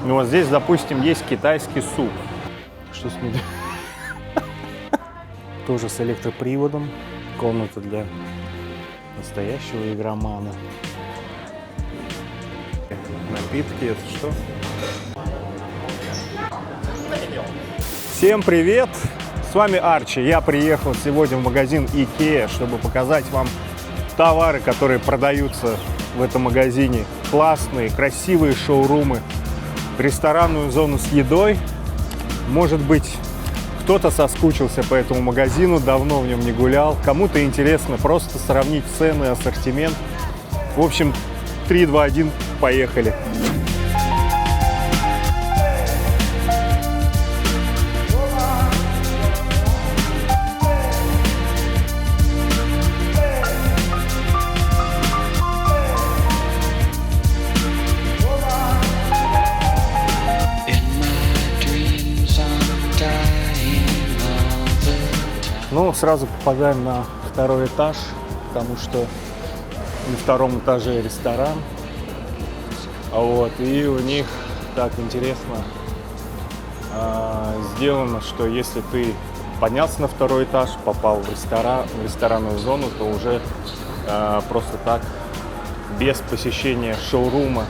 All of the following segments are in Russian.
Ну, вот здесь, допустим, есть китайский суп. Что с ним? Тоже с электроприводом. Комната для настоящего игромана. Напитки, это что? Всем привет! С вами Арчи. Я приехал сегодня в магазин IKEA, чтобы показать вам товары, которые продаются в этом магазине. Классные, красивые шоурумы, ресторанную зону с едой. Может быть, кто-то соскучился по этому магазину, давно в нем не гулял. Кому-то интересно просто сравнить цены, ассортимент. В общем, 3, 2, 1, поехали! Ну, сразу попадаем на второй этаж, потому что на втором этаже ресторан. Вот, и у них так интересно сделано, что если ты поднялся на второй этаж, попал в ресторанную зону, то уже просто так, без посещения шоурума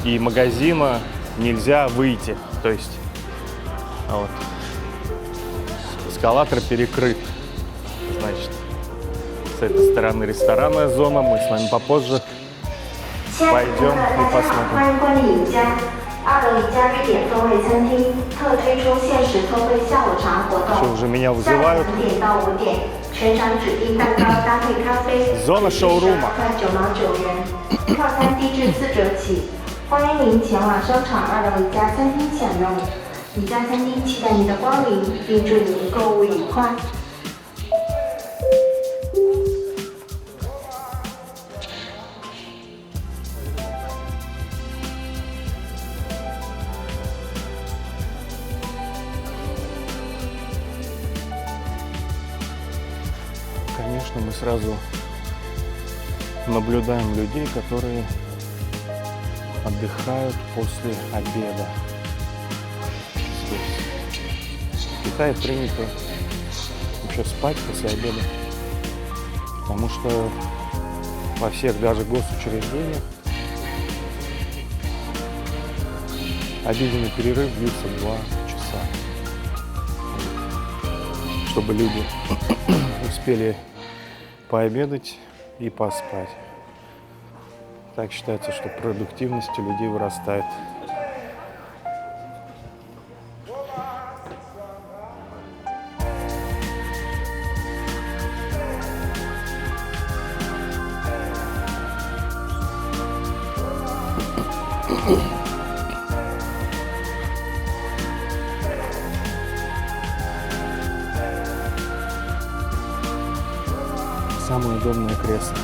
и магазина, нельзя выйти. То есть вот, эскалатор перекрыт. Значит, с этой стороны ресторанная зона. Мы с вами попозже пойдем и посмотрим. Что, уже меня вызывают? Зона шоурума. 欢迎您前往商场2楼一家餐厅享用。一家餐厅期待您的光临，并祝您购物愉快。Конечно, мы сразу наблюдаем людей, которые отдыхают после обеда. Здесь. В Китае принято еще спать после обеда, потому что во всех даже госучреждениях обеденный перерыв длится 2 часа, чтобы люди успели пообедать и поспать. Так считается, что продуктивность у людей вырастает. Самое удобное кресло.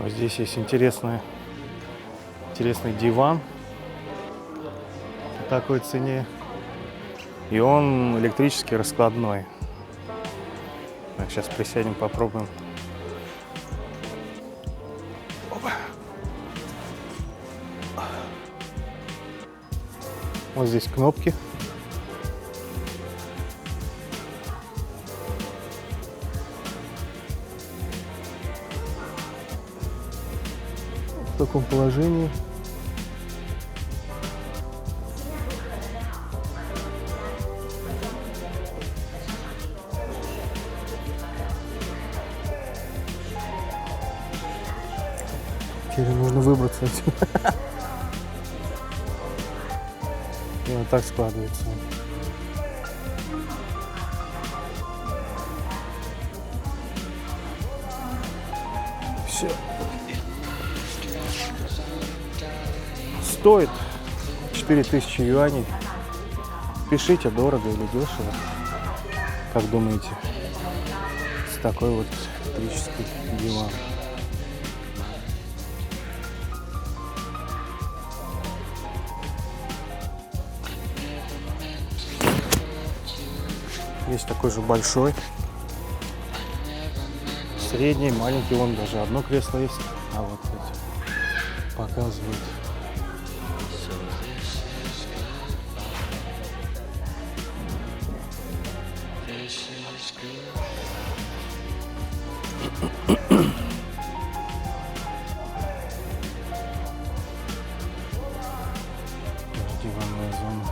Вот здесь есть интересный диван по такой цене, и он электрически раскладной. Так, сейчас присядем, попробуем. Опа. Вот здесь кнопки. В таком положении. Теперь нужно выбраться отсюда. И вот так складывается. все. Стоит 4000 юаней. Пишите, дорого или дешево. Как думаете? С такой вот электрический диван. Есть такой же большой. Средний, маленький, вон даже одно кресло есть. А вот эти показывают. Диванная зона.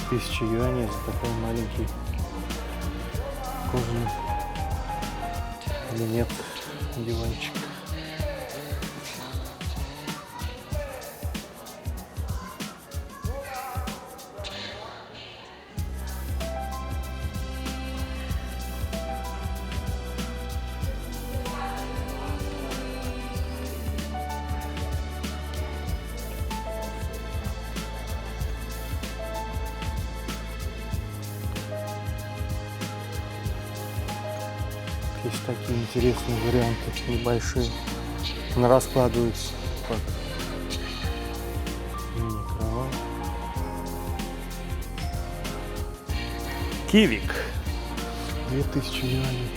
1000 юаней за такой маленький кожаный или нет диванчик. Есть такие интересные варианты, небольшие, на раскладываются под мини-кровать. Кивик 2000 юаней.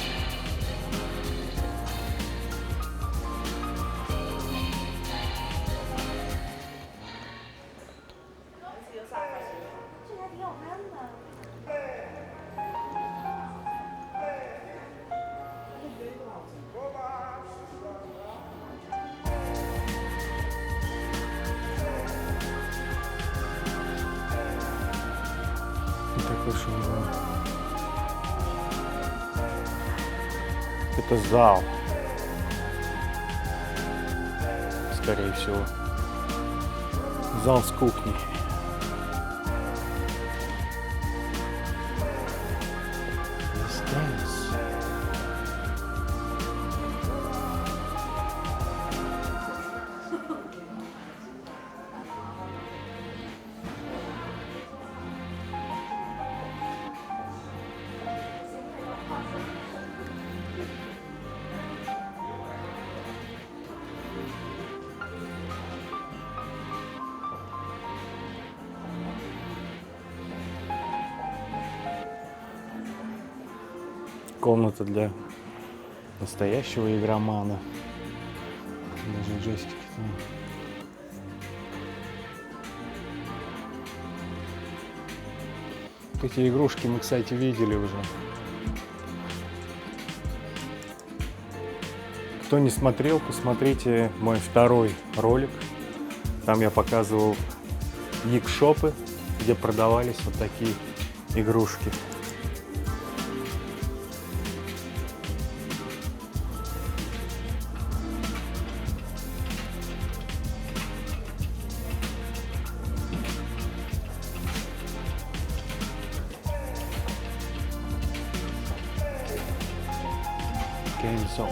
Такой шум. Это зал. Скорее всего. Зал с кухней. Комната для настоящего игромана. Даже джойстики там. Эти игрушки мы, кстати, видели уже. Кто не смотрел, посмотрите мой второй ролик. Там я показывал гик-шопы, где продавались вот такие игрушки. GameStop.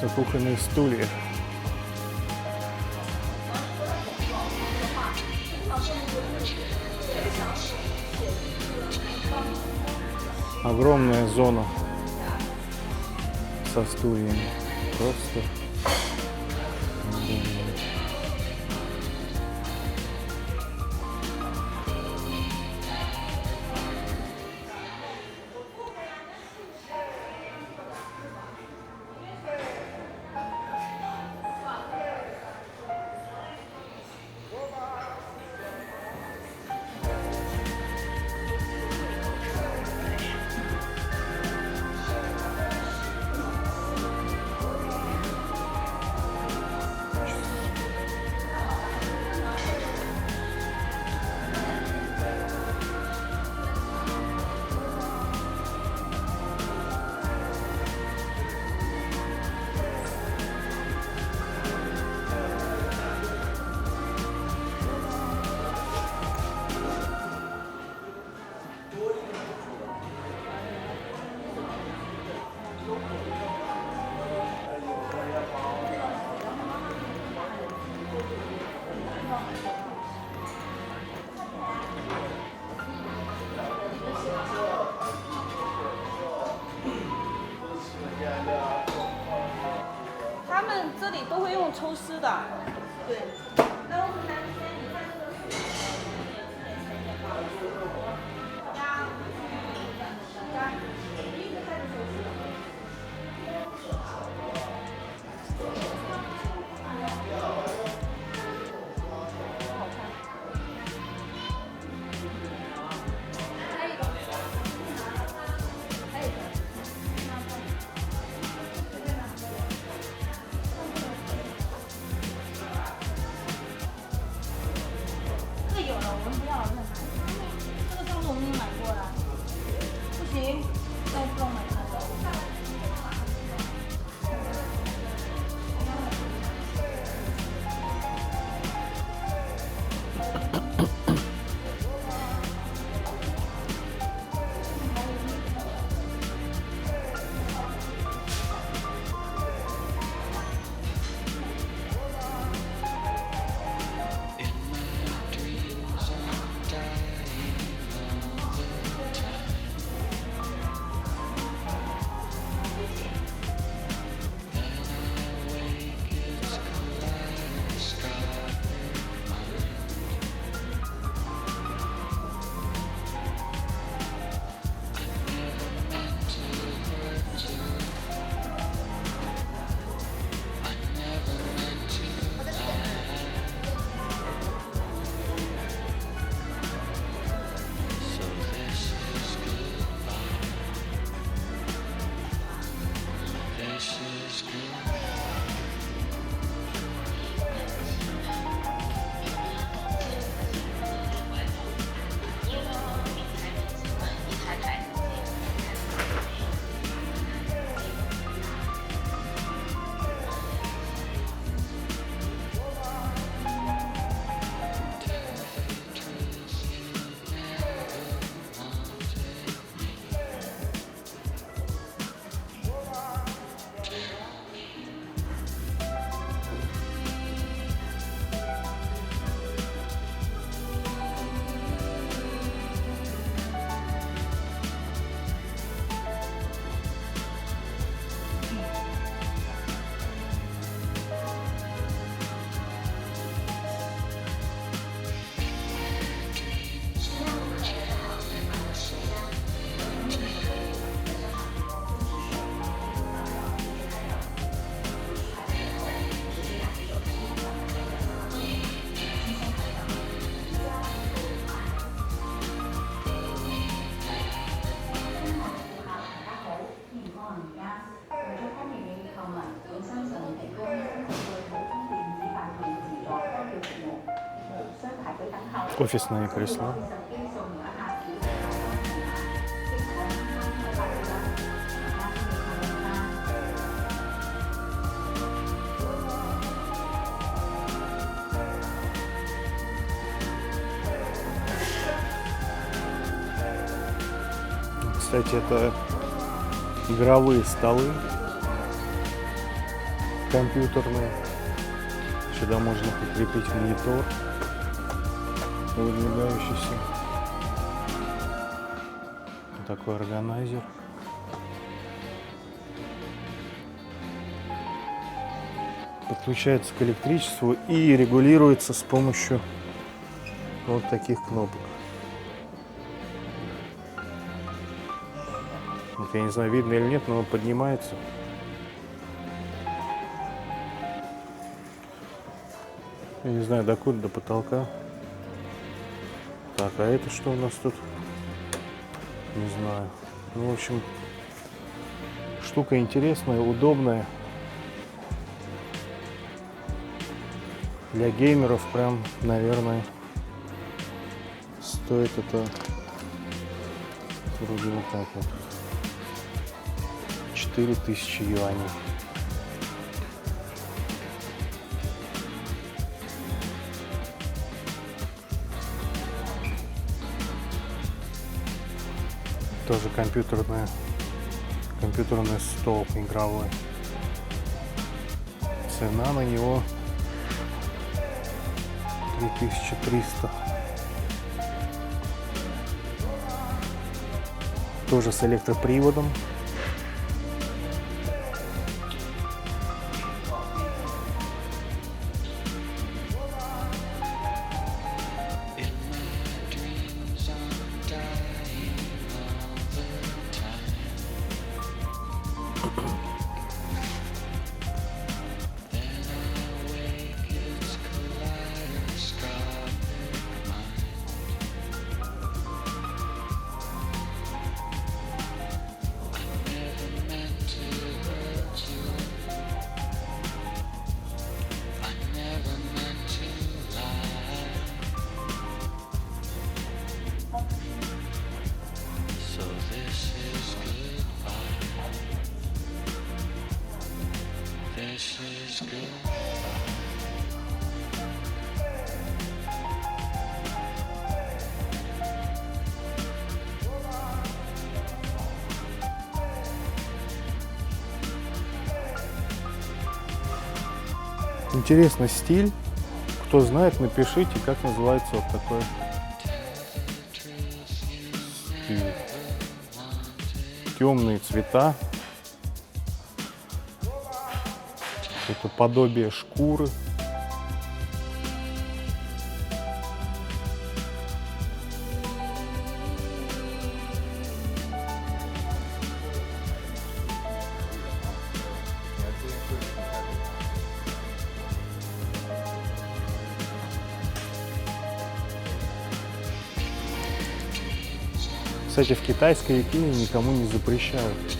конечно, кухонные стулья. Огромная зона со стульями. Просто огромная.他们这里都会用抽丝的，对。Офисные кресла. Кстати, это игровые столы. компьютерные. Сюда можно прикрепить монитор выдвигающийся. Вот такой органайзер. Подключается к электричеству и регулируется с помощью вот таких кнопок. Вот я не знаю, видно или нет, но он поднимается. Я не знаю, докуда, до потолка. Так, а это что у нас тут? Не знаю. Ну, в общем, штука интересная, удобная. Для геймеров прям, наверное, стоит это вроде вот так вот. 4000 юаней. Тоже компьютерный стол игровой. Цена на него 3300. Тоже с электроприводом. Интересный стиль. Кто знает, напишите, как называется вот такой стиль. Темные цвета. Это подобие шкуры. Кстати, в китайской Икее никому не запрещают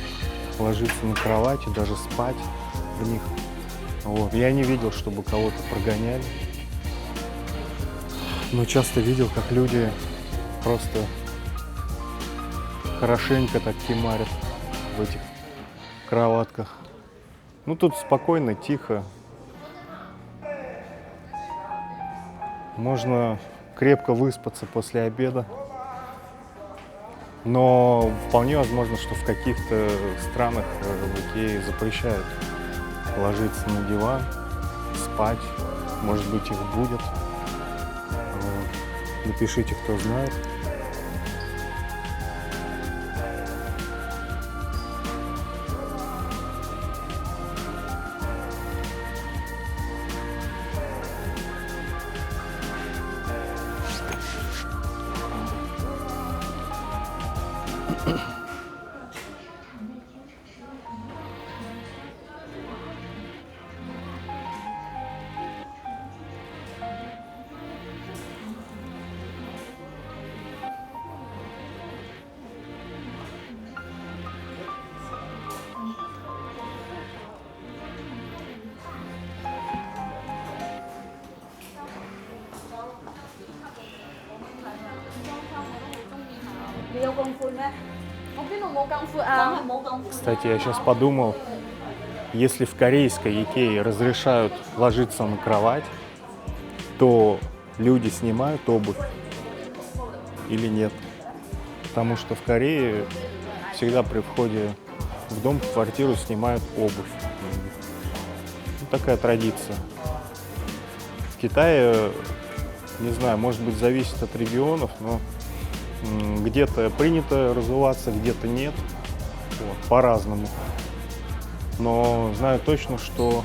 ложиться на кровати, даже спать в них. Вот. Я не видел, чтобы кого-то прогоняли. Но часто видел, как люди просто хорошенько так кемарят в этих кроватках. Ну, тут спокойно, тихо. Можно крепко выспаться после обеда. Но вполне возможно, что в каких-то странах в Икее запрещают ложиться на диван, спать. Может быть, их будет. Напишите, кто знает. Кстати, я сейчас подумал, если в корейской Икее разрешают ложиться на кровать, то люди снимают обувь или нет? Потому что в Корее всегда при входе в дом, в квартиру снимают обувь. такая традиция. В Китае, не знаю, может быть, зависит от регионов, но где-то принято разуваться, где-то нет. Вот, по-разному. Но знаю точно, что,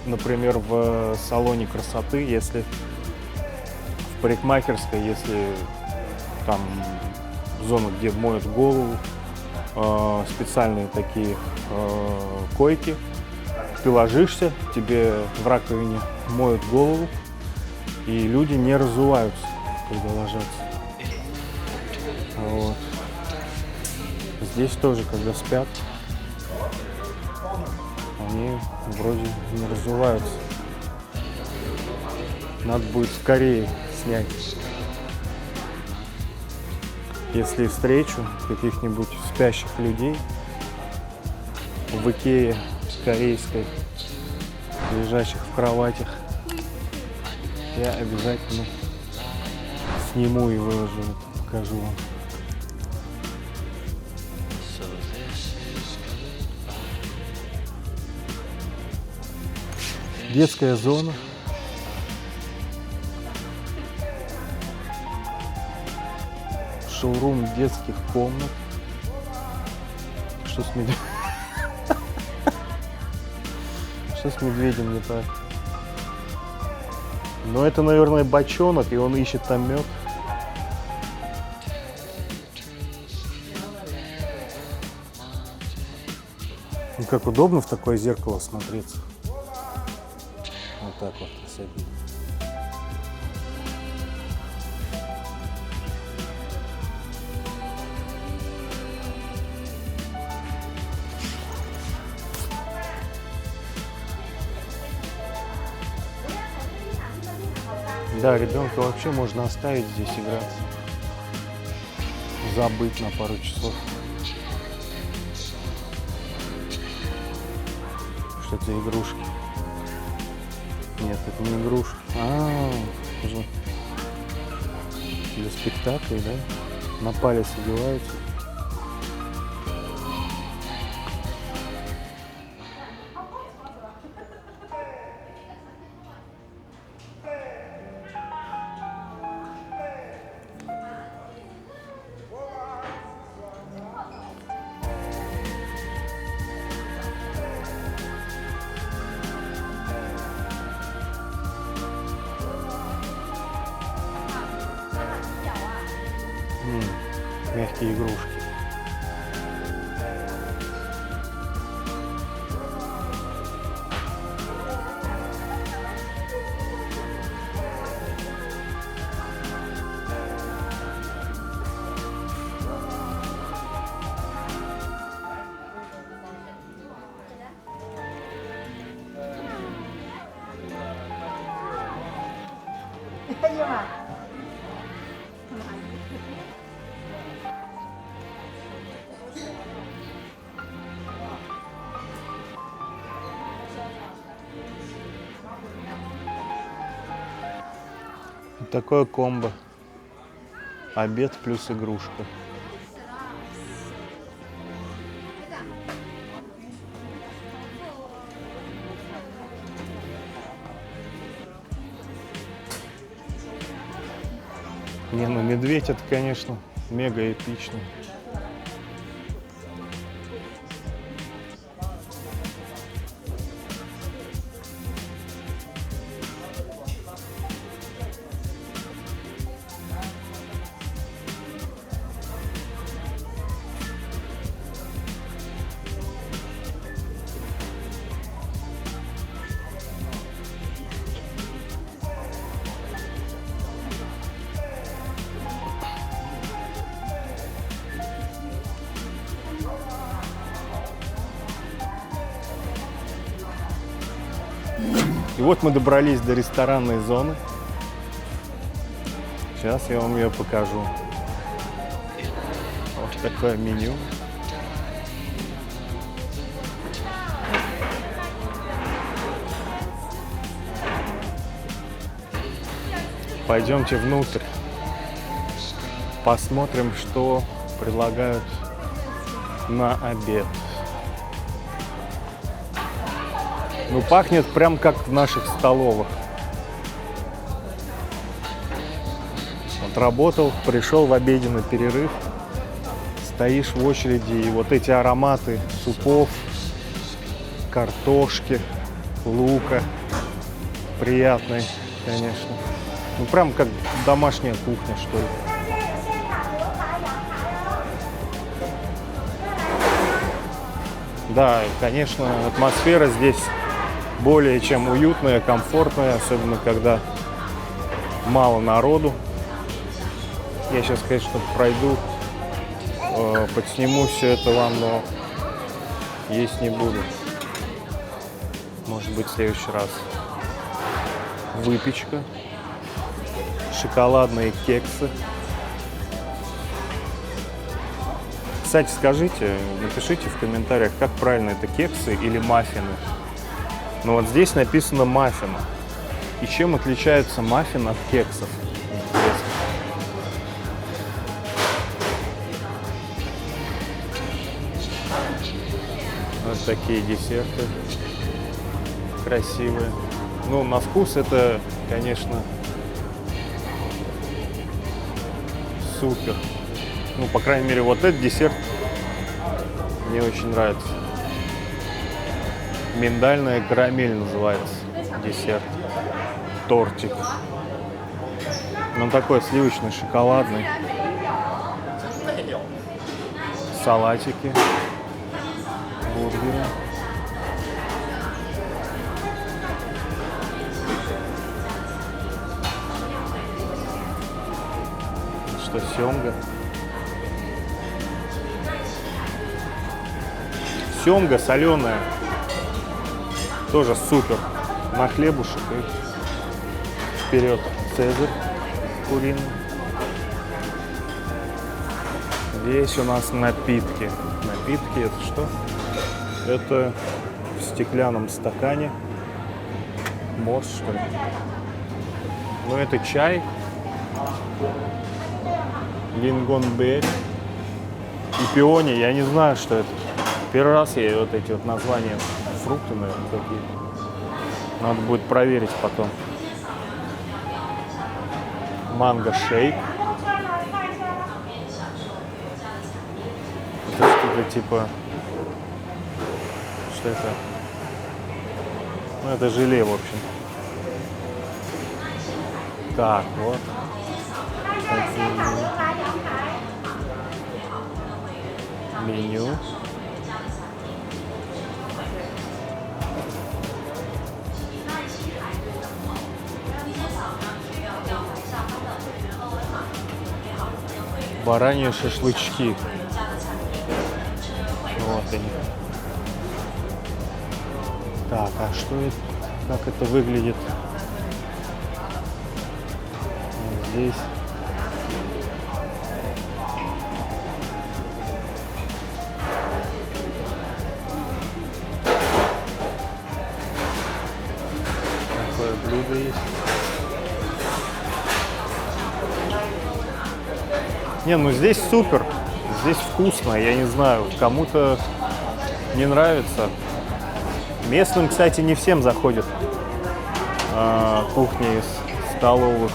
например, в салоне красоты, если в парикмахерской, если там зона, где моют голову, специальные такие койки, ты ложишься, тебе в раковине моют голову, и люди не разуваются, когда ложатся. Вот. Здесь тоже, когда спят, они вроде не разуваются. Надо будет скорее снять. Если встречу каких-нибудь спящих людей в Икее корейской, лежащих в кроватях, я обязательно сниму и выложу это, покажу вам. Детская зона. Шоурум детских комнат. Что с медведем? Что с медведем не так? Но это, наверное, бочонок, и он ищет там мед. Ну, как удобно в такое зеркало смотреться. Вот так вот красиво. Да, ребенка вообще можно оставить здесь играться. Забыть на пару часов. Что это игрушки? Нет, это не игрушки. Это же для спектаклей, да? На палец одеваются. Мягкие игрушки. Такое комбо. Обед плюс игрушка. Не, ну медведь это, конечно, мега эпично. И вот мы добрались до ресторанной зоны. Сейчас я вам ее покажу. Вот такое меню. Пойдемте внутрь. Посмотрим, что предлагают на обед. Ну, пахнет прям как в наших столовых. Отработал, пришел в обеденный перерыв, стоишь в очереди, и вот эти ароматы супов, картошки, лука приятные, конечно. Ну, прям как домашняя кухня, что ли. Да, конечно, атмосфера здесь более чем уютная, комфортная, особенно когда мало народу. Я сейчас, конечно, пройду, подсниму все это вам, но есть не буду. Может быть, в следующий раз. Выпечка, шоколадные кексы. Кстати, скажите, напишите в комментариях, как правильно, это кексы или маффины. Ну вот здесь написано маффины. И чем отличается маффин от кексов? Интересно. Вот такие десерты красивые. Ну, на вкус это, конечно, супер. Ну, по крайней мере, вот этот десерт мне очень нравится. Миндальная карамель называется десерт. Тортик. Он такой сливочный, шоколадный. Салатики. Бургеры. Что, семга? Семга соленая. Тоже супер. На хлебушек и вперед. Цезарь куриный. Здесь у нас напитки. Напитки это что? Это в стеклянном стакане. Морс, что ли? Ну, это чай. Лингонберри. И пиони. Я не знаю, что это. Первый раз я вот эти вот названия фрукты, наверное, такие. Надо будет проверить потом. Манго шейк. Это что-то типа... Что это? Ну, это желе, в общем. Так, вот. Меню. Бараньи шашлычки. Вот они. Так, а что это? Как это выглядит? Вот здесь. Такое блюдо есть. Не, ну здесь супер, здесь вкусно, я не знаю, кому-то не нравится. Местным, кстати, не всем заходят кухни из столовых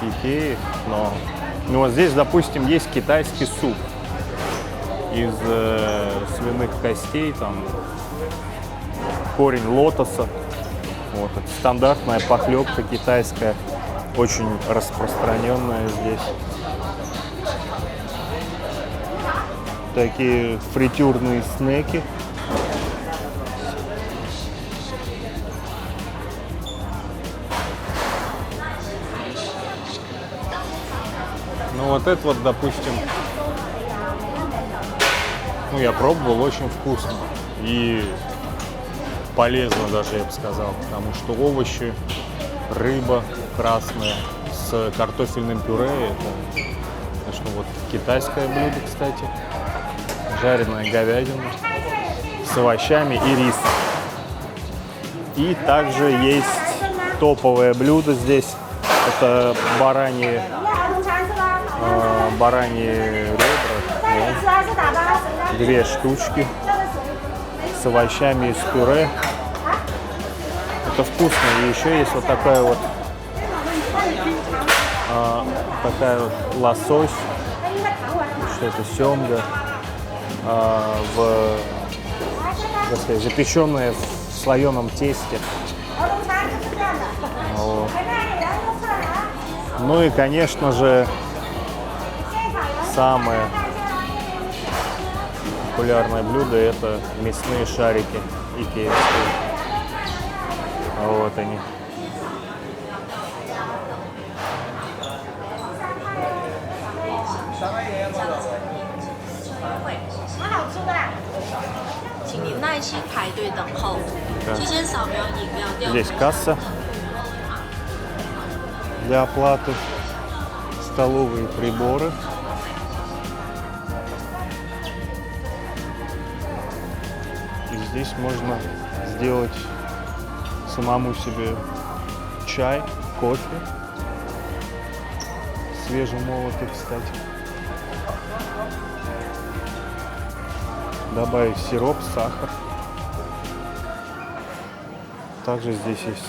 Икеи, но ну, вот здесь, допустим, есть китайский суп из свиных костей, там корень лотоса. Вот, это стандартная похлебка китайская, очень распространенная здесь. Такие фритюрные снеки. Ну вот это вот, допустим, ну я пробовал, очень вкусно и полезно даже, я бы сказал, потому что овощи, рыба красная с картофельным пюре, это, конечно, вот китайское блюдо, кстати. Жареная говядина с овощами и рисом. И также есть топовое блюдо здесь. Это бараньи ребра. Две штучки с овощами из пюре. Это вкусно. И еще есть вот такая вот лосось, что это семга, запеченная в слоеном тесте. Вот. Ну и, конечно же, самое популярное блюдо — это мясные шарики икеевские. Вот они. Здесь касса для оплаты, столовые приборы. И здесь можно сделать самому себе чай, кофе, свежемолотый, кстати. Добавить сироп, сахар. Также здесь есть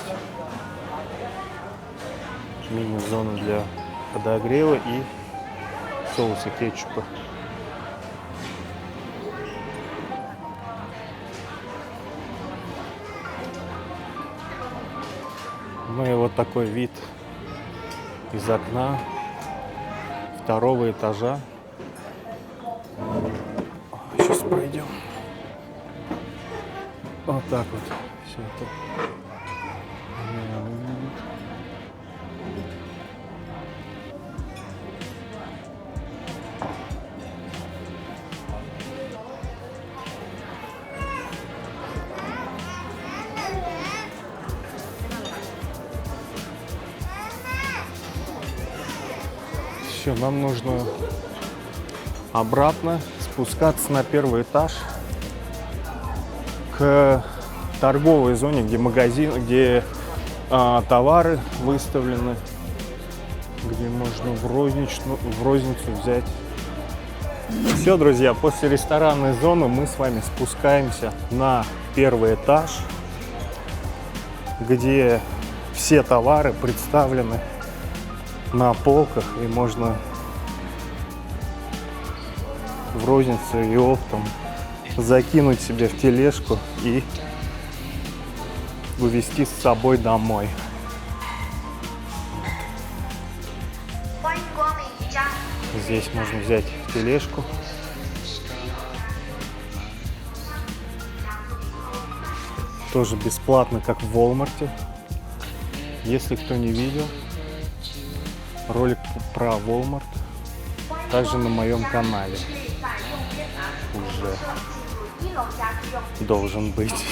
мини-зона для подогрева и соуса кетчупа. Ну и вот такой вид из окна второго этажа. Сейчас пройдем. Вот так вот все это выглядит. Все, нам нужно обратно спускаться на первый этаж к торговой зоне, где магазин, где товары выставлены, где можно в розницу взять. Все, друзья, после ресторанной зоны мы с вами спускаемся на первый этаж, где все товары представлены на полках, и можно в розницу и оптом закинуть себе в тележку и увезти с собой домой. Здесь можно взять тележку. Тоже бесплатно, как в Walmart. Если кто не видел, ролик про Walmart также на моем канале уже должен быть.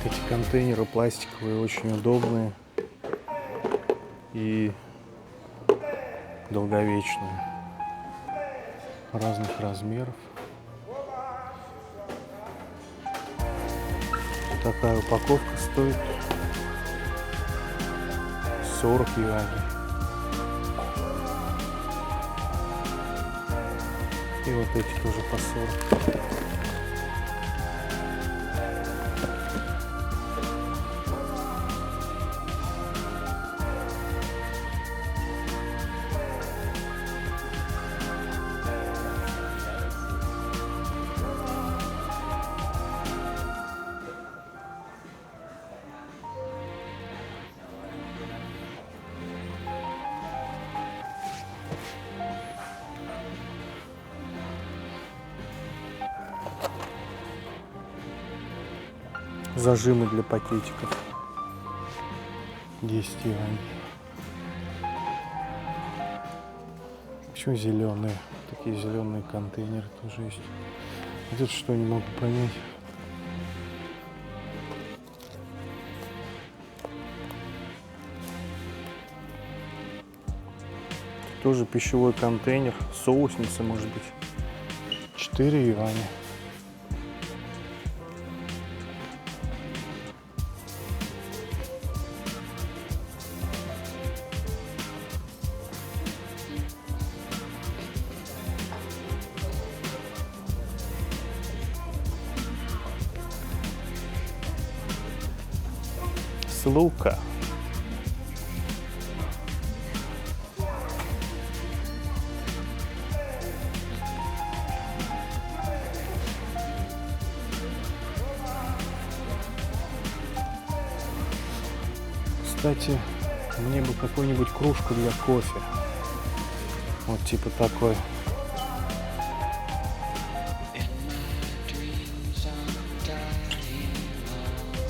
Эти контейнеры пластиковые очень удобные и долговечные, разных размеров. Такая упаковка стоит 40 юаней. И вот эти тоже по 40. Зажимы для пакетиков. 10 юаней. Почему зеленые? Такие зеленые контейнеры тоже есть. Вот это что, не могу понять. Тоже пищевой контейнер. Соусница, может быть. 4 юаня. С лука. Кстати, мне бы какую-нибудь кружку для кофе. Вот типа такой.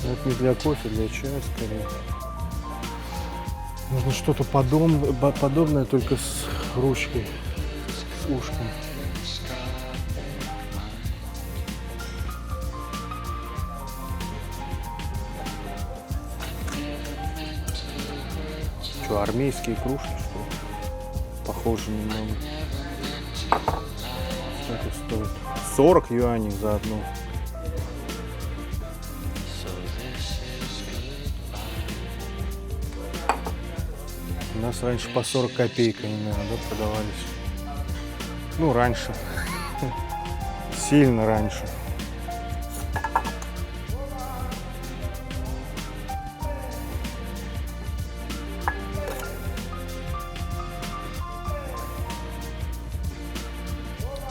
Это не для кофе, для чая скорее. Нужно что-то подобное, только с ручкой, с ушком. Что, армейские кружки, что ли? Похоже немного. Что это стоит? 40 юаней за одну. У нас раньше по 40 копеек они, наверное, да, продавались. Ну, раньше. Сильно раньше.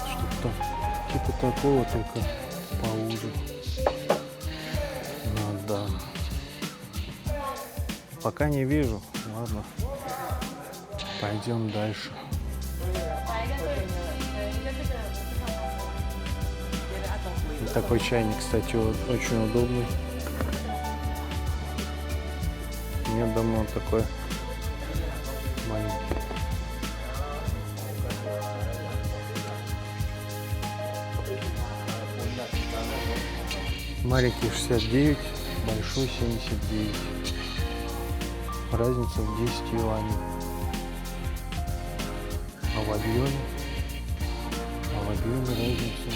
Что-то типа такого, только поуже. Ну да. Пока не вижу. Ладно. Пойдем дальше. И такой чайник, кстати, очень удобный. У меня давно такой маленький. Маленький 69, большой 79. Разница в 10 юаней. А в объеме разница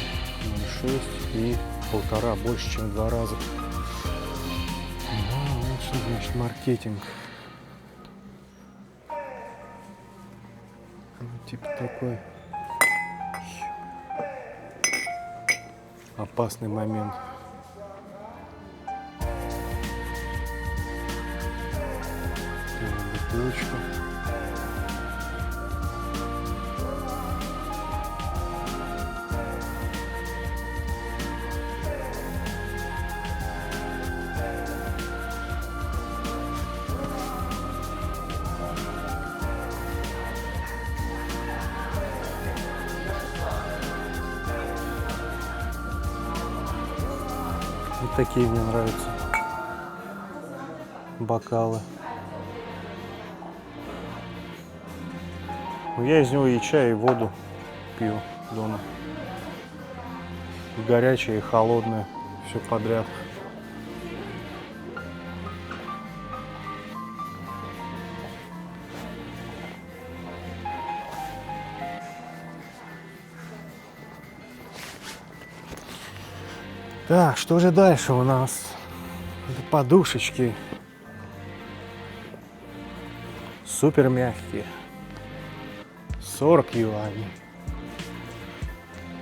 0,6 и 1,5, больше, чем в 2 раза. Ну, вот что значит маркетинг. Ну, типа такой опасный момент. Бутылочка. Вот такие мне нравятся бокалы. Ну, я из него и чай, и воду пью дома. И горячее, и холодное. Все подряд. Так, что же дальше у нас? Это подушечки. Супер мягкие. 40 юаней.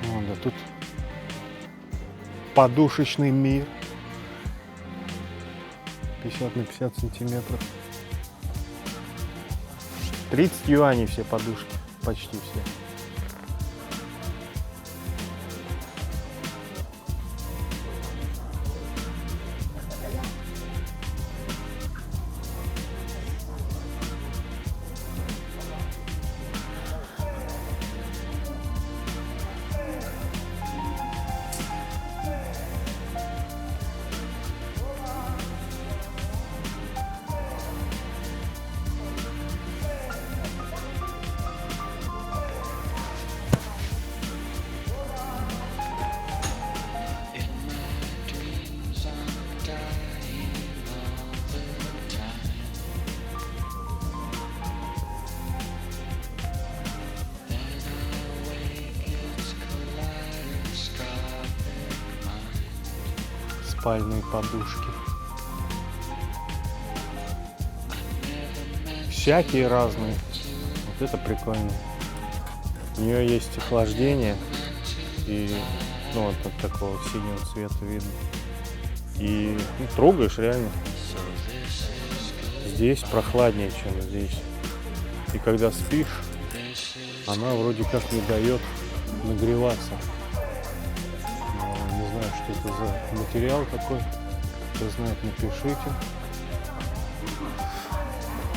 Вон, да тут подушечный мир. 50 на 50 сантиметров. 30 юаней все подушки. Почти все. спальные подушки. Всякие разные. Вот это прикольно. У нее есть охлаждение. И ну, вот от такого синего цвета видно. И ну, трогаешь реально. Здесь прохладнее, чем здесь. И когда спишь, она вроде как не дает нагреваться. Не знаю, что это за материал такой. Кто знает, напишите.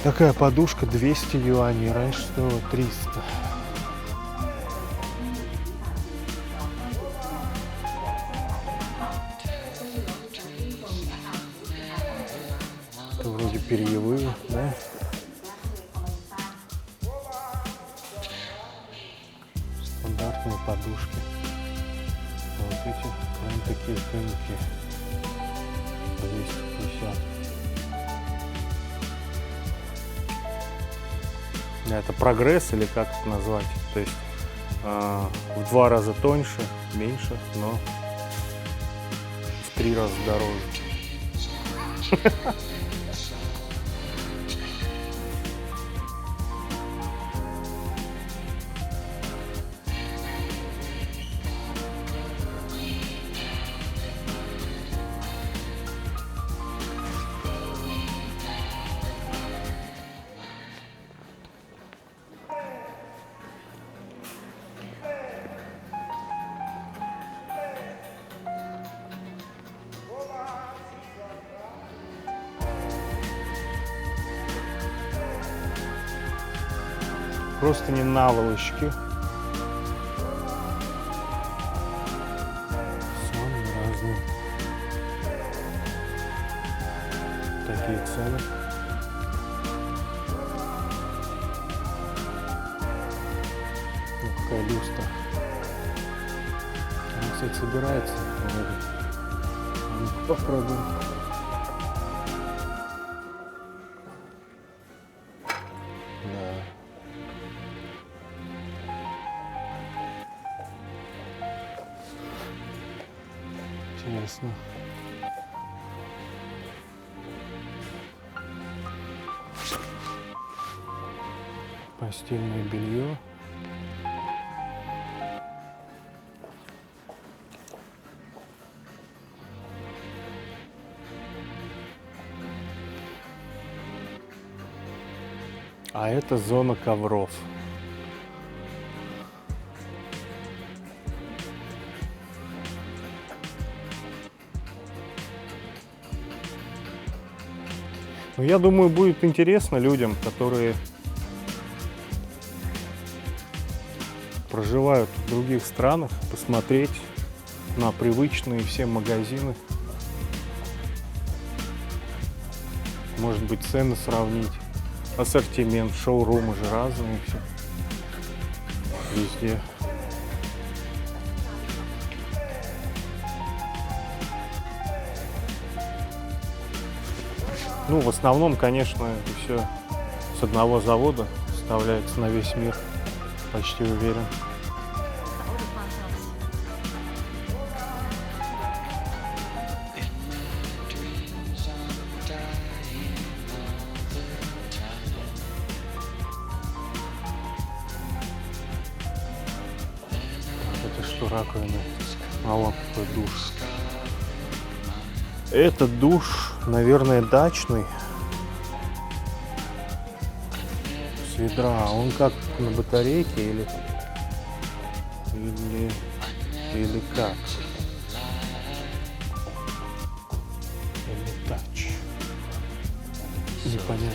Такая подушка 200 юаней. Раньше стоила 300. Это вроде перьевые, да? Стандартные подушки. Вот эти прям такие тонкие. 250. Это прогресс или как это назвать? То есть в 2 раза тоньше, меньше, но в 3 раза дороже. Просто не наволочки. Самые разные. Такие цены. Ну, какая люстра. Она, кстати, собирается. Ну, попробуем. Интересно. Постельное белье. А это зона ковров. Но я думаю, будет интересно людям, которые проживают в других странах, посмотреть на привычные всем магазины. Может быть, цены сравнить, ассортимент, шоурумы же разные все. Везде. Ну, в основном, конечно, это все с одного завода вставляется на весь мир, почти уверен. Это что, раковина? А вот какой душ. Этот душ, наверное, дачный. С ведра. Он как на батарейке или как? Или тач? Непонятно.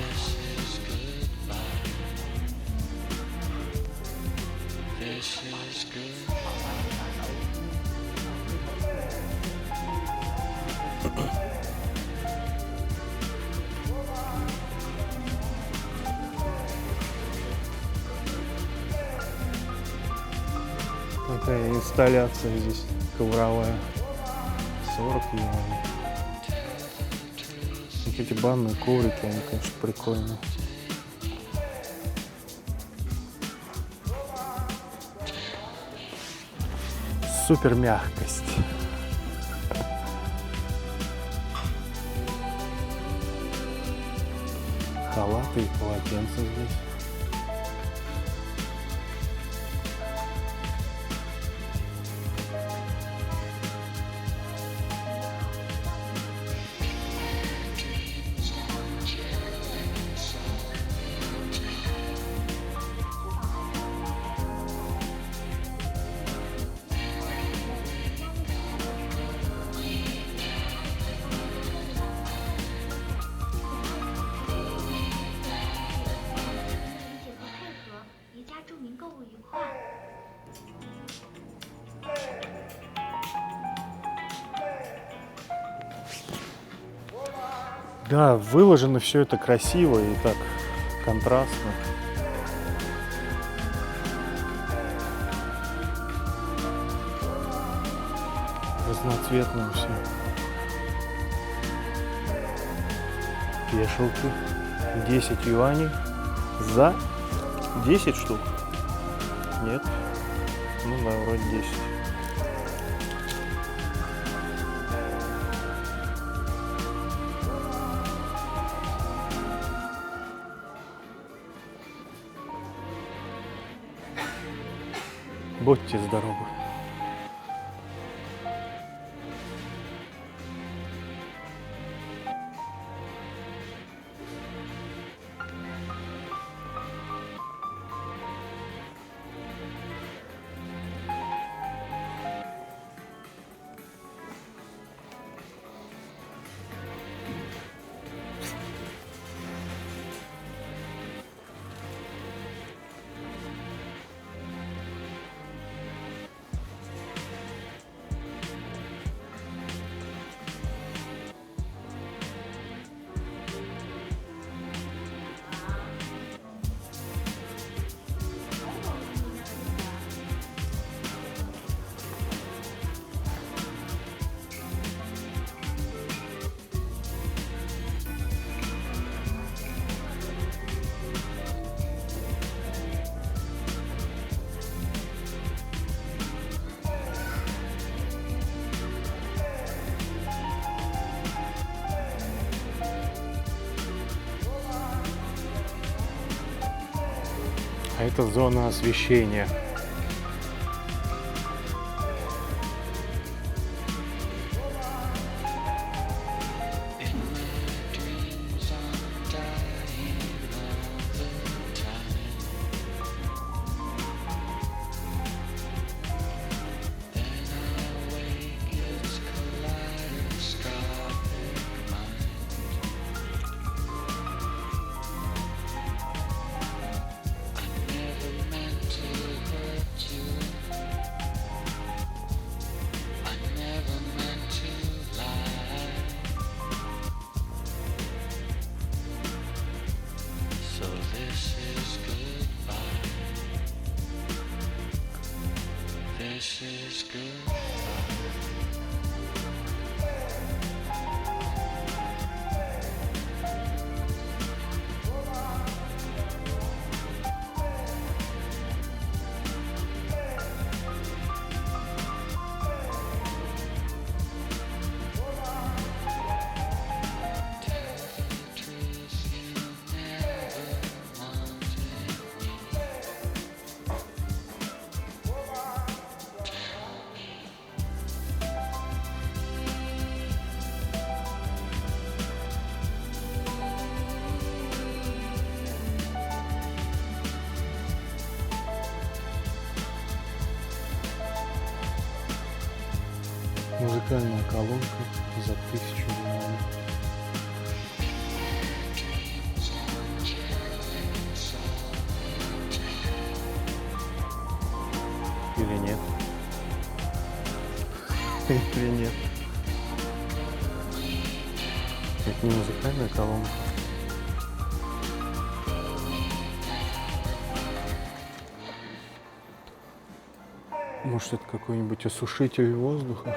Такая инсталляция здесь ковровая. 40 юаней. Вот эти банные коврики, они, конечно, прикольные. Супер мягкость. Халаты и полотенца здесь. Да, выложено все это красиво и так контрастно. Разноцветно все. Вешалки. 10 юаней за 10 штук. Нет. Ну да, вроде 10. Будьте здоровы. А это зона освещения. Музыкальная колонка за 1000 юаней. Или нет? Или нет? Это не музыкальная колонка. Может, это какой-нибудь осушитель воздуха?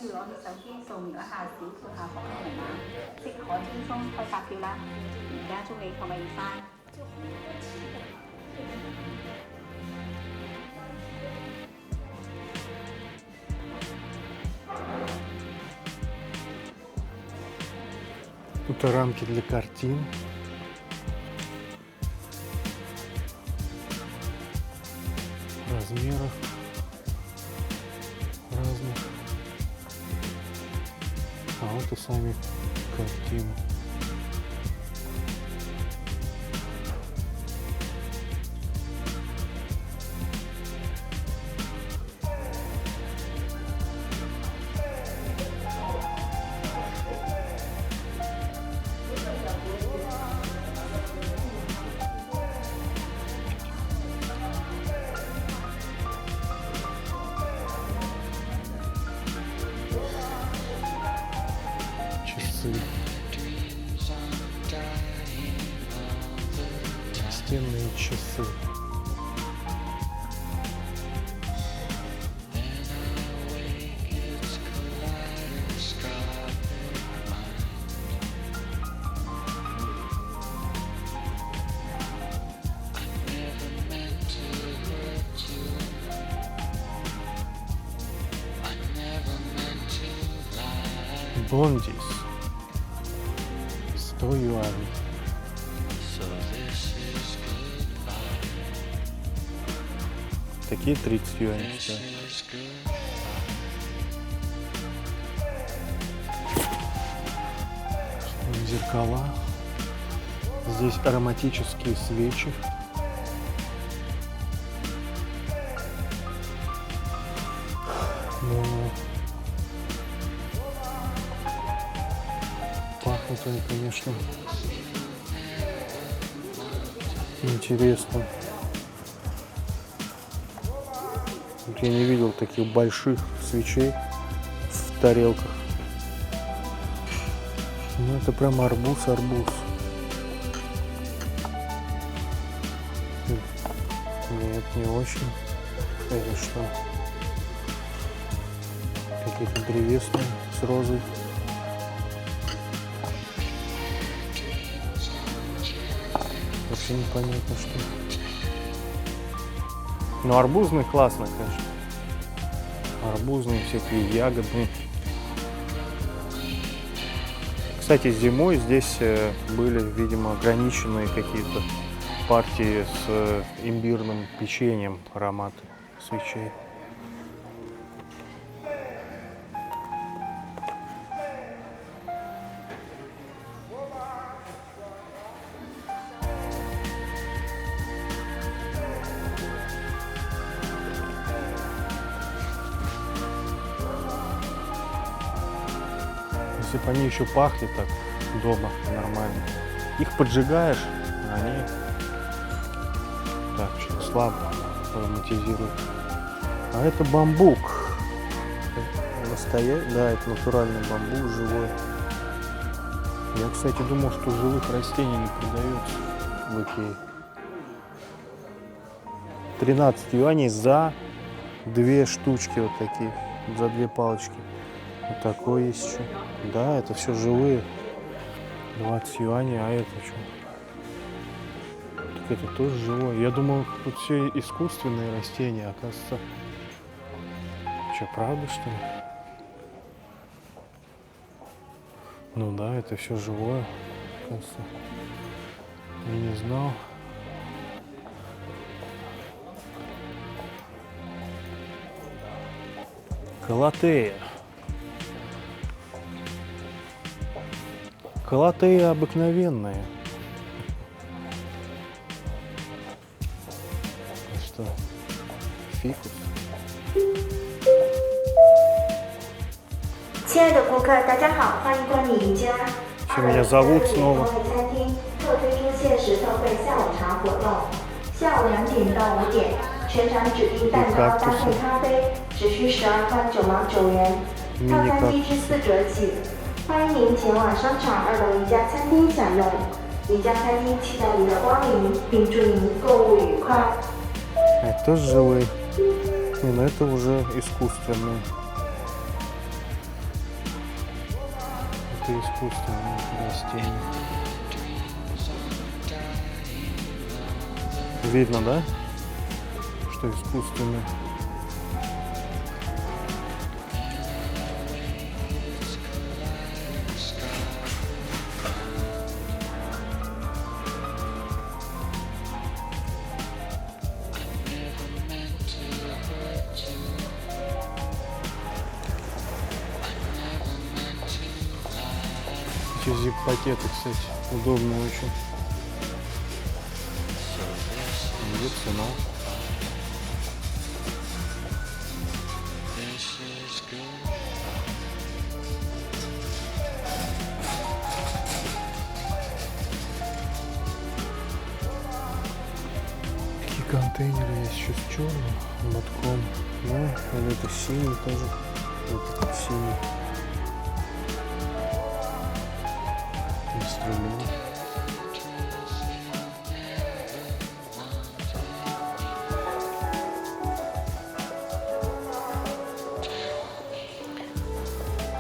預攞手機掃描一下小數下方嘅密碼，即可輕鬆開發票啦。而家祝你購物愉快！Тут рамки для картин. Размеров разных. А вот и сами картины. Часы. Настенные часы. Бондис. 100 юаней. Такие 30 юаней стоят. Зеркала. Здесь ароматические свечи. Но пахнут они, конечно, интересно. Вот я не видел таких больших свечей в тарелках. Ну, это прям арбуз. Нет, не очень. Это что? Какие-то древесные с розой. Вообще непонятно, что. Но арбузные классно, конечно. Арбузные, всякие ягодные. Кстати, зимой здесь были, видимо, ограниченные какие-то партии с имбирным печеньем, ароматы свечей. Если бы они еще пахли так дома нормально. Их поджигаешь, они так, что-то слабо ароматизируют. А это бамбук. Настоящий? Да, это натуральный бамбук живой. Я, кстати, думал, что живых растений не продается в Икее. 13 юаней за 2 штучки вот такие, за 2 палочки. Вот такой есть еще. Да, это все живые. 20 юаней, а это что? Так это тоже живое. Я думал, тут все искусственные растения, оказывается. Что, правда, что ли? Ну да, это все живое, оказывается. Я не знал. Колотея. Колотея обыкновенная. Что? Фикус. 亲爱的顾客，大家好，欢迎光临宜家。 Меня зовут снова. 餐厅特推出限时特惠下午茶活动，下午2点到5点，全场指定蛋糕搭配咖啡，只需12块9毛9元，套餐低至4折起。欢迎您前往商场2楼宜家餐厅享用。宜家餐厅期待您的光临，并祝您购物愉快。 Это живые. Не, ну это уже искусственные. Это искусственные растения. Видно, да? Что искусственные. Эти зип-пакеты, кстати, удобные очень. Где цена? Такие контейнеры есть еще с черным мотком. Ну, или это синий тоже. Вот синий. Инструмент.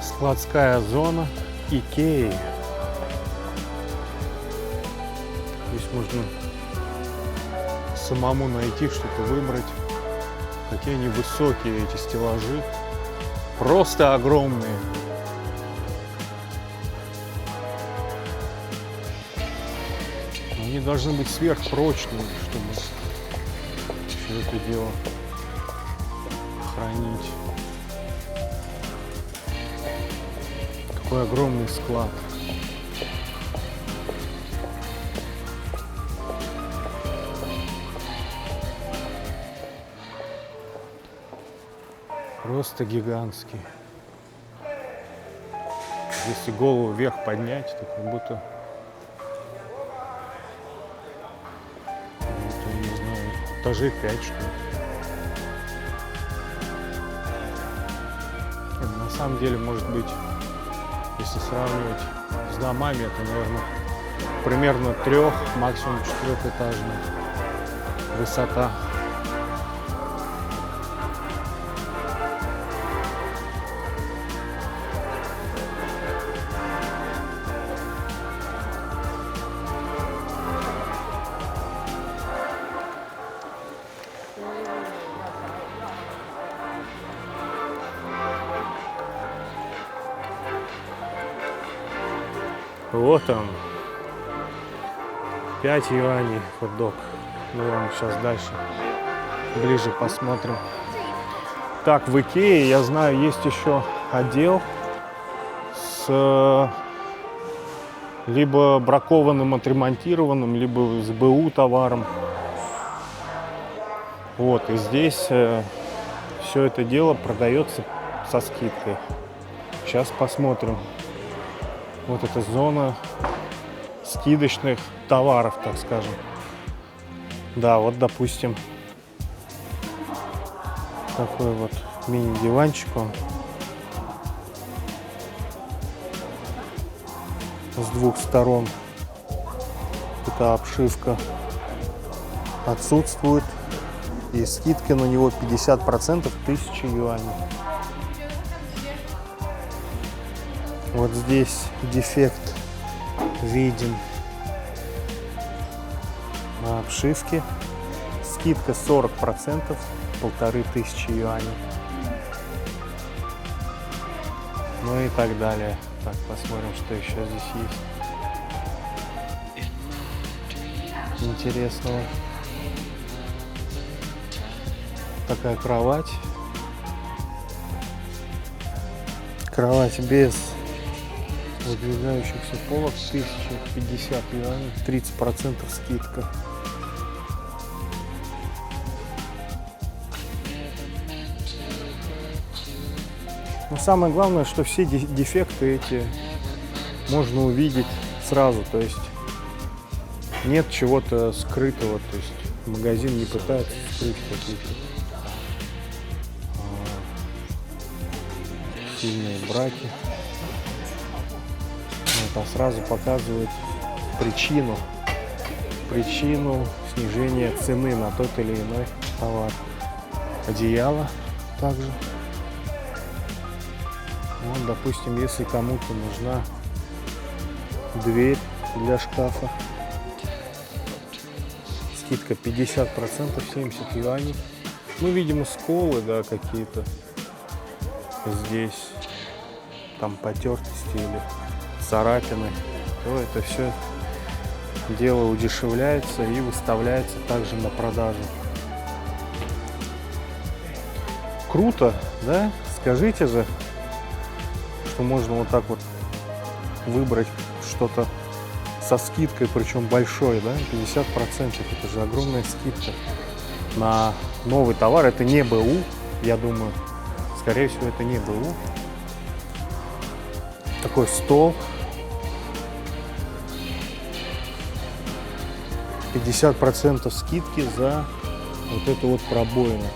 Складская зона Икеи. Здесь можно самому найти, что-то выбрать. Какие они высокие, эти стеллажи. Просто огромные. Они должны быть сверхпрочными, чтобы все это дело хранить. Какой огромный склад. Просто гигантский. Если голову вверх поднять, то как будто, не знаю, этажей 5, что ли. Это на самом деле может быть, если сравнивать с домами, это, наверное, примерно 3, максимум 4-этажная высота. Вот он, 5 юаней хот-дог. Ну ладно, сейчас дальше, ближе посмотрим. Так, в Икее, я знаю, есть еще отдел с либо бракованным, отремонтированным, либо с БУ товаром. Вот, и здесь все это дело продается со скидкой. Сейчас посмотрим. Вот эта зона скидочных товаров, так скажем. Да, вот, допустим, такой вот мини-диванчик он. С двух сторон эта обшивка отсутствует. И скидка на него 50%, 1000 юаней. Вот здесь дефект виден на обшивке. Скидка 40%, 1500 юаней. Ну и так далее. Так, посмотрим, что еще здесь есть интересного. Такая кровать. Кровать без выдвигающихся полок, 1050 юаней, 30% скидка. Но самое главное, что все дефекты эти можно увидеть сразу, то есть нет чего-то скрытого, то есть магазин не пытается скрыть какие-то сильные браки. Вот, а сразу показывает причину снижения цены на тот или иной товар. Одеяло также. Вот, допустим, если кому-то нужна Дверь для шкафа. Скидка 50%, 70 юаней. Ну, видимо, сколы, да, какие-то здесь. Там потертости или царапины. То это все дело удешевляется и выставляется также на продажу. Круто, да? Скажите же, что можно вот так вот выбрать что-то со скидкой, причем большой, да? 50%. Это же огромная скидка на новый товар. Это не БУ, я думаю. Скорее всего, это не БУ. Такой стол. 50% скидки за вот эту вот пробоину.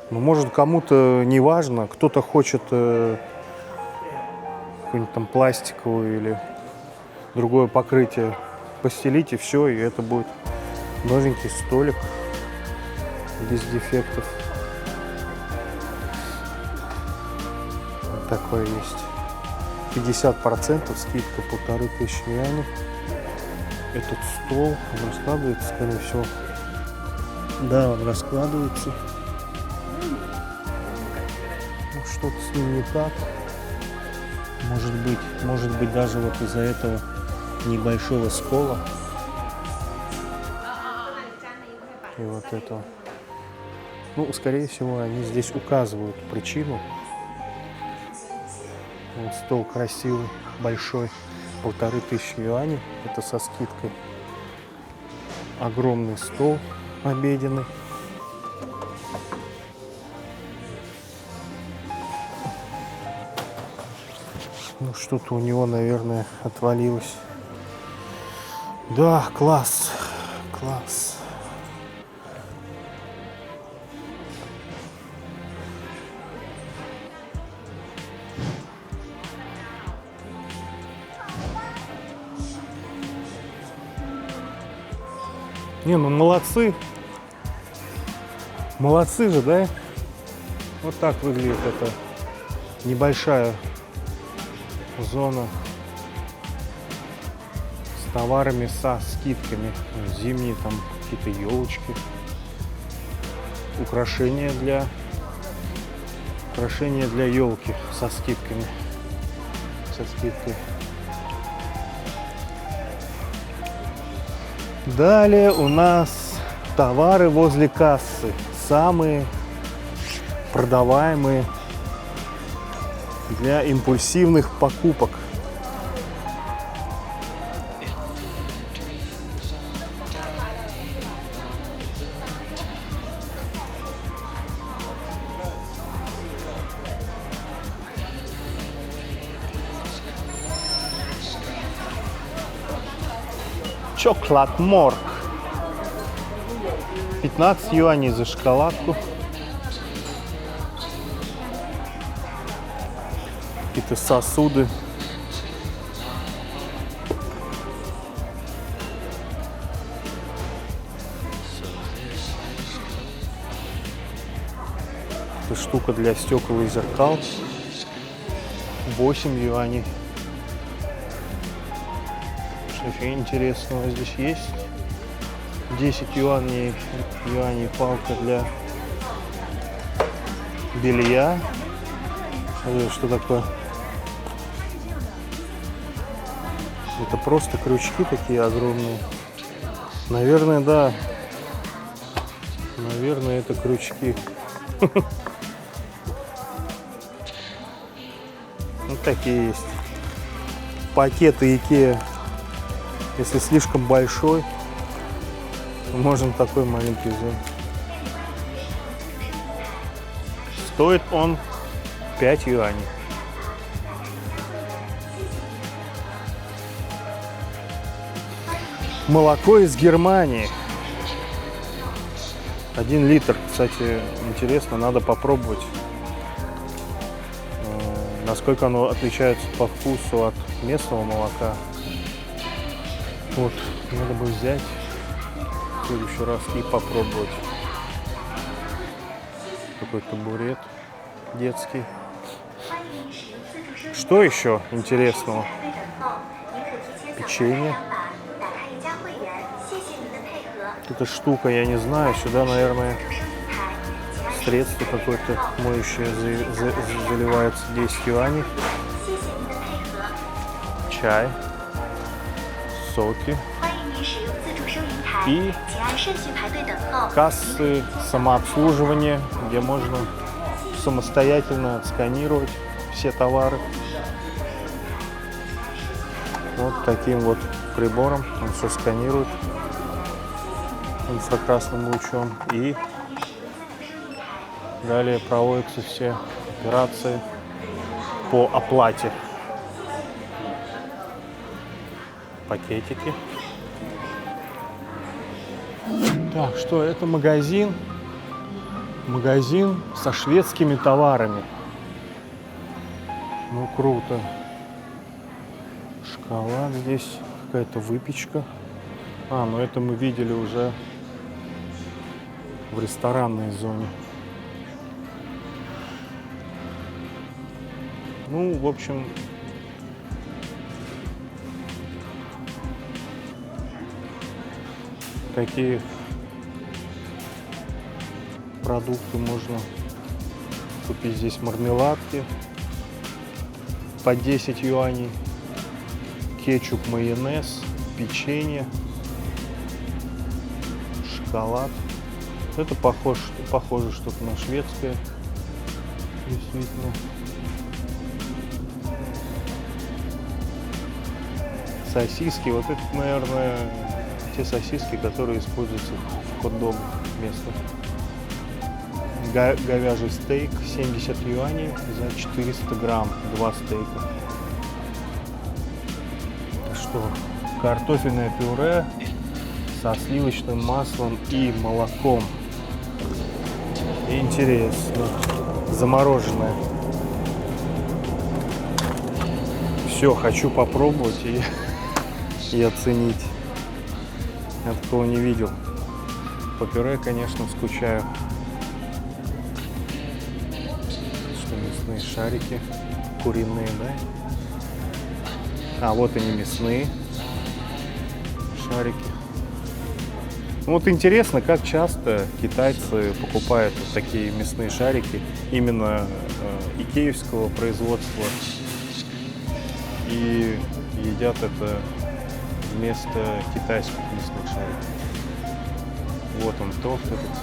Ну, может, кому-то не важно, кто-то хочет какую-нибудь там пластиковую или другое покрытие постелить, и все, и это будет новенький столик без дефектов. Вот такое есть. 50% скидка 1500 юаней. Этот стол, он раскладывается, скорее всего. Да, он раскладывается. Ну, что-то с ним не так. Может быть даже вот из-за этого небольшого скола. И вот этого. Ну, скорее всего, они здесь указывают причину. Вот стол красивый, большой, 1500 юаней. Это со скидкой. Огромный стол обеденный. Ну, что-то у него, наверное, отвалилось. Да, класс. Класс. Не, ну молодцы. Молодцы же, да? Вот так выглядит эта небольшая зона с товарами со скидками. Зимние там какие-то елочки. Украшения для елки со скидками. Со скидкой. Далее у нас товары возле кассы. Самые продаваемые для импульсивных покупок. Chocolate Mork. 15 юаней за шоколадку. Какие-то сосуды. Это штука для стекол и зеркал. 8 юаней. Что интересного здесь есть? 10 юаней палка для белья. Что такое? Это просто крючки такие огромные. Наверное, да. Наверное, это крючки. Вот такие есть. Пакеты Икеа. Если слишком большой, можем такой маленький взять. Стоит он 5 юаней. Молоко из Германии. 1 литр. Кстати, интересно, надо попробовать, насколько оно отличается по вкусу от местного молока. Вот, надо бы взять в следующий раз и попробовать. Такой табурет детский. Что еще интересного? Печенье. Эта штука, я не знаю, сюда, наверное, средство какое-то моющее заливается, 10 юаней. Чай, соки и кассы самообслуживания, где можно самостоятельно отсканировать все товары. Вот таким вот прибором он все сканирует инфракрасным лучом, и далее проводятся все операции по оплате. Пакетики. Так, что это магазин со шведскими товарами. Ну, круто. Шоколад здесь, какая-то выпечка. Ну это мы видели уже в ресторанной зоне. Ну, в общем, такие продукты можно купить. Здесь мармеладки по 10 юаней, кетчуп, майонез, печенье, шоколад. Это похоже что-то на шведское, действительно. Сосиски, вот это, наверное, те сосиски, которые используются в хот-догах местных. Говяжий стейк, 70 юаней за 400 грамм, 2 стейка. Что? Картофельное пюре со сливочным маслом и молоком. Интересно. Замороженное. Все, хочу попробовать и оценить. Я такого не видел. По пюре, конечно, скучаю. Что, мясные шарики куриные, да? Вот они, мясные шарики. Вот интересно, как часто китайцы покупают вот такие мясные шарики именно икеевского производства и едят это вместо китайских мясных шариков. Вот он, торт этот,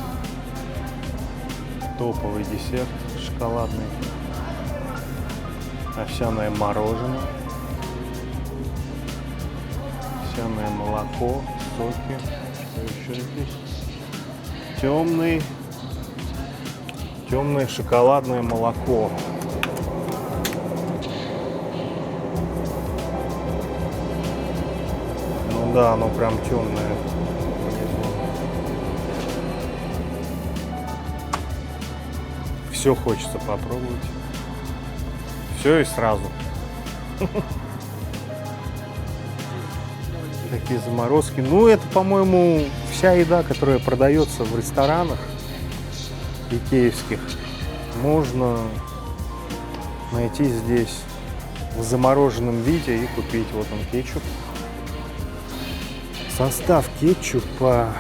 топовый десерт шоколадный, овсяное мороженое, овсяное молоко, соки. Что еще здесь? Темное шоколадное молоко. Ну да, оно прям темное. Все хочется попробовать. Все и сразу. Такие заморозки. Ну, это, по-моему, вся еда, которая продается в ресторанах икеевских, можно найти здесь в замороженном виде и купить. Вот он, кетчуп. Состав кетчупа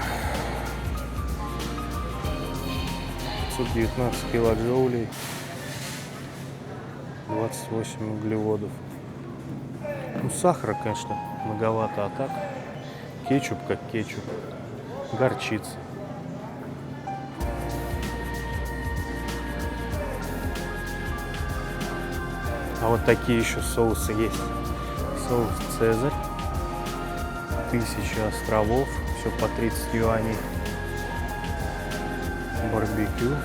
519 килоджоулей, 28 углеводов. Ну, сахара, конечно, многовато, а так кетчуп как кетчуп. Горчица. А вот такие еще соусы есть. Соус Цезарь, 1000 островов, все по 30 юаней. Барбекю.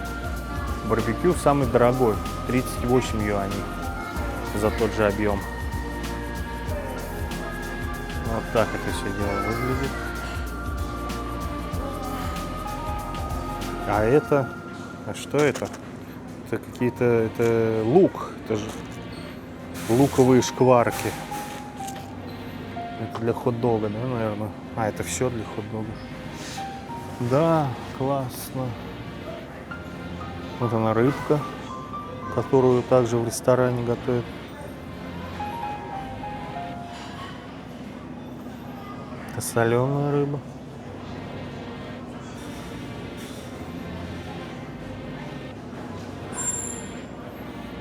Барбекю самый дорогой, 38 юаней за тот же объем. Вот так это все дело выглядит. А это, что это? Это какие-то, это лук, это же луковые шкварки. Это для хот-дога, да, наверное? Это все для хот-дога. Да, классно. Вот она, рыбка, которую также в ресторане готовят. Это соленая рыба.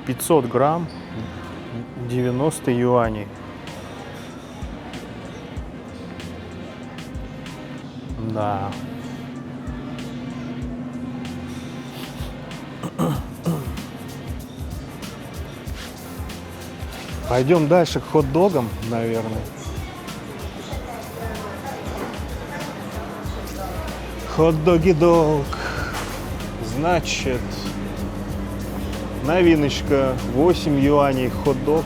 $500 грамм, 90 юаней. Да. Пойдем дальше к хот-догам, наверное. Хот-доги-дог. Значит, новиночка, 8 юаней хот-дог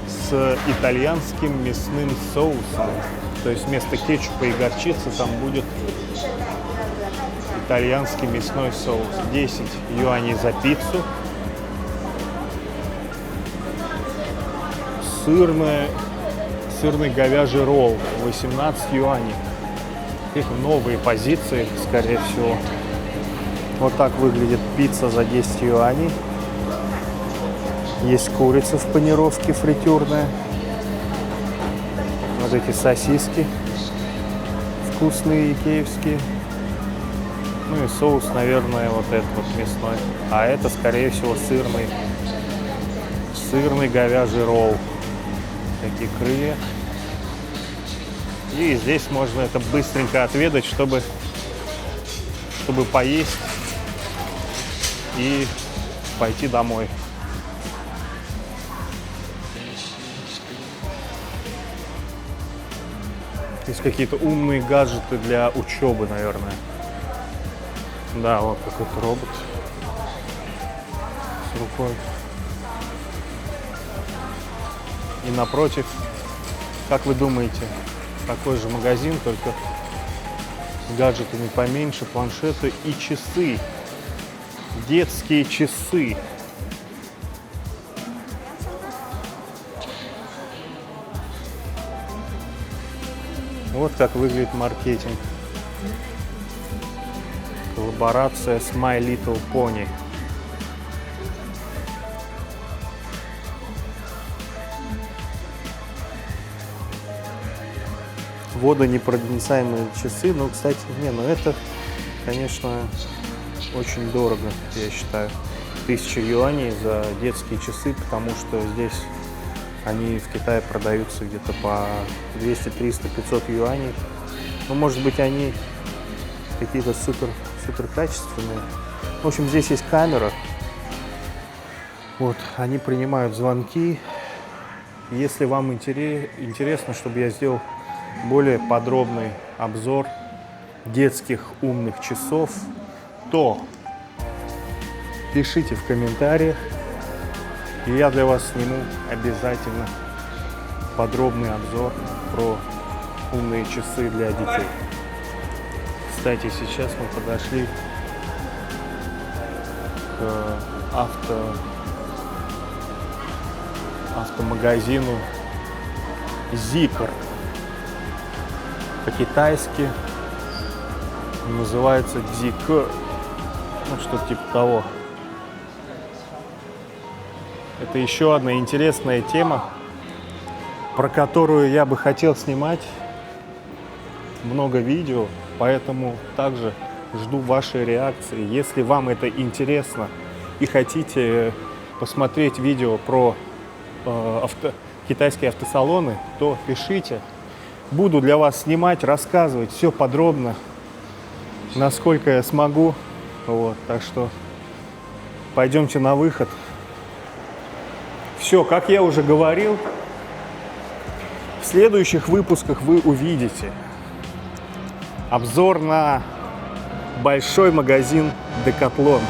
с итальянским мясным соусом. То есть вместо кетчупа и горчицы там будет итальянский мясной соус. 10 юаней за пиццу. Сырный говяжий ролл, 18 юаней. Это новые позиции, скорее всего. Вот так выглядит пицца за 10 юаней. Есть курица в панировке фритюрная. Вот эти сосиски вкусные, икеевские. Ну и соус, наверное, вот этот вот мясной. А это, скорее всего, сырный говяжий ролл. Такие крылья. И здесь можно это быстренько отведать, чтобы поесть и пойти домой. Есть какие-то умные гаджеты для учебы, наверное. Да, вот какой-то робот с рукой. И напротив, как вы думаете, такой же магазин, только с гаджетами поменьше, планшеты и часы. Детские часы. Вот как выглядит маркетинг. Коллаборация с My Little Pony. Водонепроницаемые часы. Ну, кстати, это, конечно, очень дорого, я считаю. 1000 юаней за детские часы, потому что здесь они в Китае продаются где-то по 200, 300, 500 юаней. Ну, может быть, они какие-то супер качественные. В общем, здесь есть камера. Вот, они принимают звонки. Если вам интересно, чтобы я сделал более подробный обзор детских умных часов, то пишите в комментариях, и я для вас сниму обязательно подробный обзор про умные часы для детей. Кстати, сейчас мы подошли к автомагазину Zeekr. По-китайски называется Zeekr. Ну, что-то типа того. Это еще одна интересная тема, про которую я бы хотел снимать много видео, поэтому также жду вашей реакции. Если вам это интересно и хотите посмотреть видео про китайские автосалоны, то пишите. Буду для вас снимать, рассказывать все подробно, насколько я смогу. Вот, так что пойдемте на выход. Все, как я уже говорил, в следующих выпусках вы увидите обзор на большой магазин Decathlon.